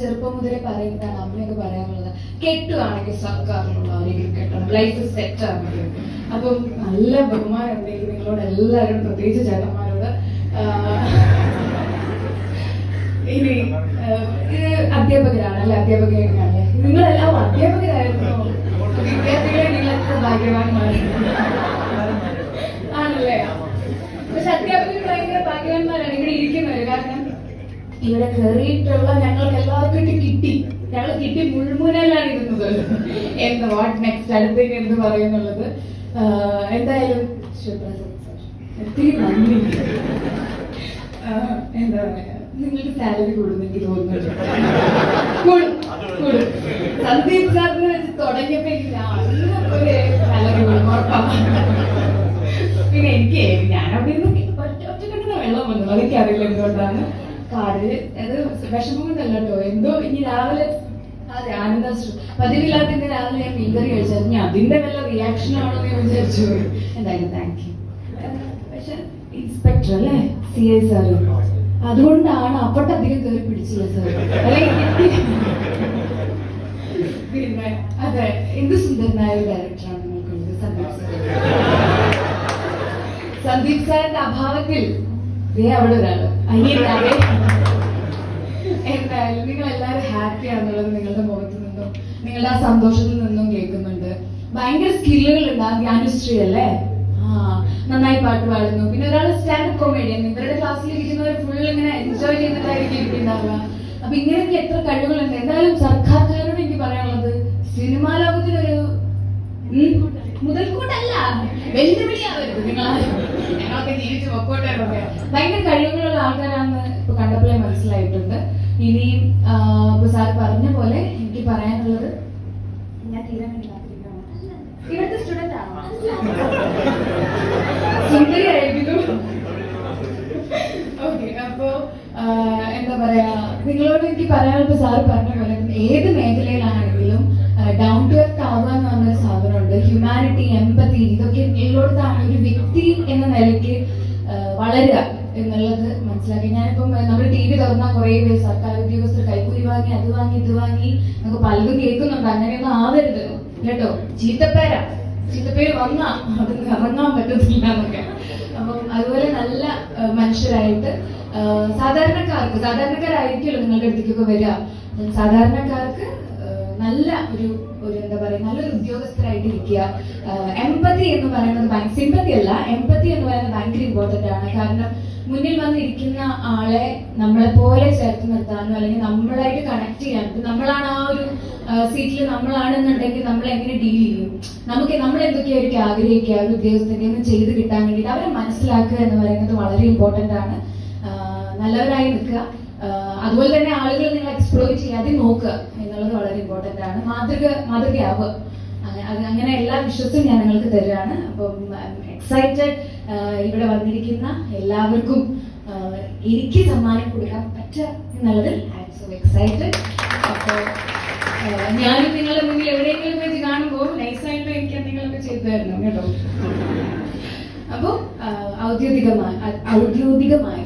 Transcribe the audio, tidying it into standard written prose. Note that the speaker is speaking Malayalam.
ചെറുപ്പം മുതലേ പറയുന്നതാണ് അമ്മയൊക്കെ പറയാനുള്ളത്. കെട്ടുവാണെങ്കിൽ സർക്കാരിലുള്ള ആരെങ്കിലും കെട്ടണം, ലൈഫ് സെറ്റ് ആണെങ്കിൽ. അപ്പം നല്ല ബഹുമാനമുണ്ട് നിങ്ങളോട് എല്ലാവരും, പ്രത്യേകിച്ച് ചേട്ടന്മാരോട്. ഇനി ഇത് അധ്യാപകരാണല്ലേ, അധ്യാപകരാണല്ലേ, നിങ്ങളെല്ലാം അധ്യാപകരായിരുന്നു. വിദ്യാർത്ഥികളെ നിങ്ങൾ എത്ര ഭാഗ്യവാന്മാരാണ് ആണല്ലേ. പക്ഷെ അധ്യാപകർ ഭയങ്കര ഭാഗ്യവാന്മാരാണ് ഇവിടെ ഇരിക്കുന്നവര്. കാരണം ഇവിടെ കയറിയിട്ടുള്ള ഞങ്ങൾക്ക് എല്ലാവർക്കും കിട്ടി, ഞങ്ങൾ കിട്ടി മുൾമുനയിലാണ് ഇരുന്നത്. എന്താ വാട്ട് നെക്സ്റ്റ്, അടുത്തേക്ക് എന്ത് പറയുന്നുള്ളത്. എന്തായാലും ഒത്തിരി നന്ദി. എന്താ പറയാ, നിങ്ങൾക്ക് സാലറി കൂടുന്നു എനിക്ക് തോന്നുന്നു. കൂടും. സന്ദീപ് സാറിന് വെച്ച് തുടങ്ങിയപ്പോ എനിക്ക് ഒരു സാലറി കൂടും ഉറപ്പാണ്. പിന്നെ എനിക്ക് ഞാനവിടെ നിന്ന് ഒറ്റക്കെട്ടുന്ന വെള്ളം വന്നു, അതൊക്കെ അറിയില്ല എന്തുകൊണ്ടാണ്. കാടില് അത് വിഷമം കൊണ്ടല്ല കേട്ടോ, എന്തോ ഇനി രാവിലെ അതെ ആനന്ദാശ്രം പതിവില്ലാത്ത രാവിലെ ഞാൻ മീൻകറി കഴിച്ചായിരുന്നു. അതിന്റെ വല്ല റിയാക്ഷൻ ആണോ എന്ന് വിചാരിച്ചു. എന്തായാലും താങ്ക് യു. പക്ഷെ ഇൻസ്പെക്ടർ അല്ലേ, CI സാറ്, അതുകൊണ്ടാണ് അപ്പോട്ടധികം കയറി പിടിച്ചില്ല സാർ, അല്ലെങ്കിൽ പിന്നെ അതെ എന്ത് സുന്ദരനായ ഒരു ഡയറക്ടറാണ് നിങ്ങൾക്കുള്ളത് സന്ദീപ് സാർ. സന്ദീപ് സാറിന്റെ അഭാവത്തിൽ അവിടെ ഒരാള് അയ്യേ. എന്തായാലും നിങ്ങൾ എല്ലാവരും ഹാപ്പി ആണെന്നുള്ളത് നിങ്ങളുടെ മുഖത്ത് നിന്നും നിങ്ങളുടെ ആ സന്തോഷത്തിൽ നിന്നും കേൾക്കുന്നുണ്ട്. ഭയങ്കര സ്കില്ലുകൾ ഉണ്ട്. അനുശ്രീ അല്ലേ, നന്നായി പാട്ട് പാടുന്നു. പിന്നെ ഒരാൾ സ്റ്റാൻഡപ്പ് കോമഡിയൻ. ഇവരുടെ ക്ലാസ്സിൽ ഇരിക്കുന്നവർ ഫുൾ ഇങ്ങനെ എൻജോയ് ചെയ്തിട്ടായിരിക്കും ഇരിക്കുന്നുണ്ടാവുക. അപ്പൊ ഇങ്ങനെയൊക്കെ എത്ര കഴിവുകളുണ്ട്. എന്തായാലും സർക്കാർക്കാരോട് എനിക്ക് പറയാനുള്ളത്, സിനിമാ ലോകത്തിനൊരു മുതൽക്കൂട്ടല്ല, വെല്ലുവിളിയാവരുത്. ഞങ്ങളൊക്കെ ജീവിച്ച് പൊക്കോട്ടെ. ഭയങ്കര കഴിവുകളുള്ള ആൾക്കാരാണെന്ന് ഇപ്പൊ കണ്ടപ്പോഴേ മനസ്സിലായിട്ടുണ്ട്. ഇനിയും ഇപ്പൊ സാർ പറഞ്ഞ പോലെ എനിക്ക് പറയാനുള്ളത്, ഞാൻ തീരാൻ വേണ്ടി കാത്തിരിക്കണം. ഇവിടുത്തെ സ്റ്റുഡന്റ് ആണോ? സുന്ദരിയായിരിക്കുന്നു. ഓക്കെ, അപ്പോ എന്താ പറയാ, നിങ്ങളോട് എനിക്ക് പറയാനുള്ള സാറ് പറഞ്ഞ പോലെ ഏത് മേഖലയിലാണെങ്കിലും ഡൗൺ ടു എർത്ത് ആവുക എന്ന് പറഞ്ഞൊരു സാധനമുണ്ട്. ഹ്യൂമാനിറ്റി, എംപതി, ഇതൊക്കെ എല്ലായിടത്താണ് ഒരു വ്യക്തി എന്ന നിലയ്ക്ക് വളരുക എന്നുള്ളത് മനസ്സിലാക്കി. ഞാനിപ്പം നമ്മൾ TV തുറന്നാൽ കുറേ പേര് സർക്കാർ ഉദ്യോഗസ്ഥർ കൈക്കൂലി വാങ്ങി, അത് വാങ്ങി, ഇത് വാങ്ങി, നമുക്ക് പലതും കേൾക്കുന്നുണ്ട്. അങ്ങനെയൊന്നും ആവരുത് കേട്ടോ. ചീത്തപ്പേര് വന്നാ അത് ഇറങ്ങാൻ പറ്റത്തില്ല എന്നൊക്കെ. അപ്പം അതുപോലെ നല്ല മനുഷ്യരായിട്ട് സാധാരണക്കാരായിരിക്കുമല്ലോ നിങ്ങളുടെ അടുത്തേക്കൊക്കെ വരിക. സാധാരണക്കാർക്ക് നല്ല ഒരു എന്താ പറയുക, നല്ലൊരു ഉദ്യോഗസ്ഥരായിട്ട് ഇരിക്കുക. എംപതി എന്ന് പറയുന്നത് സിമ്പതി അല്ല, എംപതി എന്ന് പറയുന്നത് ഭയങ്കര ഇമ്പോർട്ടന്റ് ആണ്. കാരണം മുന്നിൽ വന്നിരിക്കുന്ന ആളെ നമ്മളെ പോലെ ചേർത്ത് നിർത്താനോ അല്ലെങ്കിൽ നമ്മളായിട്ട് കണക്ട് ചെയ്യാനോ, നമ്മളാണ് ആ ഒരു സീറ്റിൽ നമ്മളാണെന്നുണ്ടെങ്കിൽ നമ്മൾ എങ്ങനെ ഡീൽ ചെയ്യും, നമ്മൾ എന്തൊക്കെയായിരിക്കും ആഗ്രഹിക്കുക ഒരു ഉദ്യോഗസ്ഥനെ ഒന്ന് ചെയ്ത് കിട്ടാൻ വേണ്ടിയിട്ട് അവരെ മനസ്സിലാക്കുക എന്ന് പറയുന്നത് വളരെ ഇമ്പോർട്ടന്റ് ആണ്. നല്ലവരായി നിൽക്കുക. അതുപോലെ തന്നെ ആളുകൾ നിങ്ങൾ എക്സ്പ്ലോർ ചെയ്യാതെ നോക്കുക എന്നുള്ളത് വളരെ ഇമ്പോർട്ടന്റ് ആണ്. മാതൃകയാവുക. അങ്ങനെ എല്ലാ വിശ്വസും ഞാൻ നിങ്ങൾക്ക് തരികയാണ്. അപ്പം എക്സൈറ്റഡ് ഇവിടെ വന്നിരിക്കുന്ന എല്ലാവർക്കും എനിക്ക് സമ്മാനം കൊടുക്കാൻ പറ്റുക എന്നുള്ളതിൽ ഐ എം സോ എക്സൈറ്റഡ്. അപ്പോൾ ഞാനും നിങ്ങളുടെ മുന്നിൽ എവിടെയെങ്കിലും വെച്ച് കാണുമ്പോൾ നൈസായിട്ട് എനിക്ക് എന്തെങ്കിലുമൊക്കെ ചെയ്തു തരണം കേട്ടോ. അപ്പോൾ ഔദ്യോഗികമായി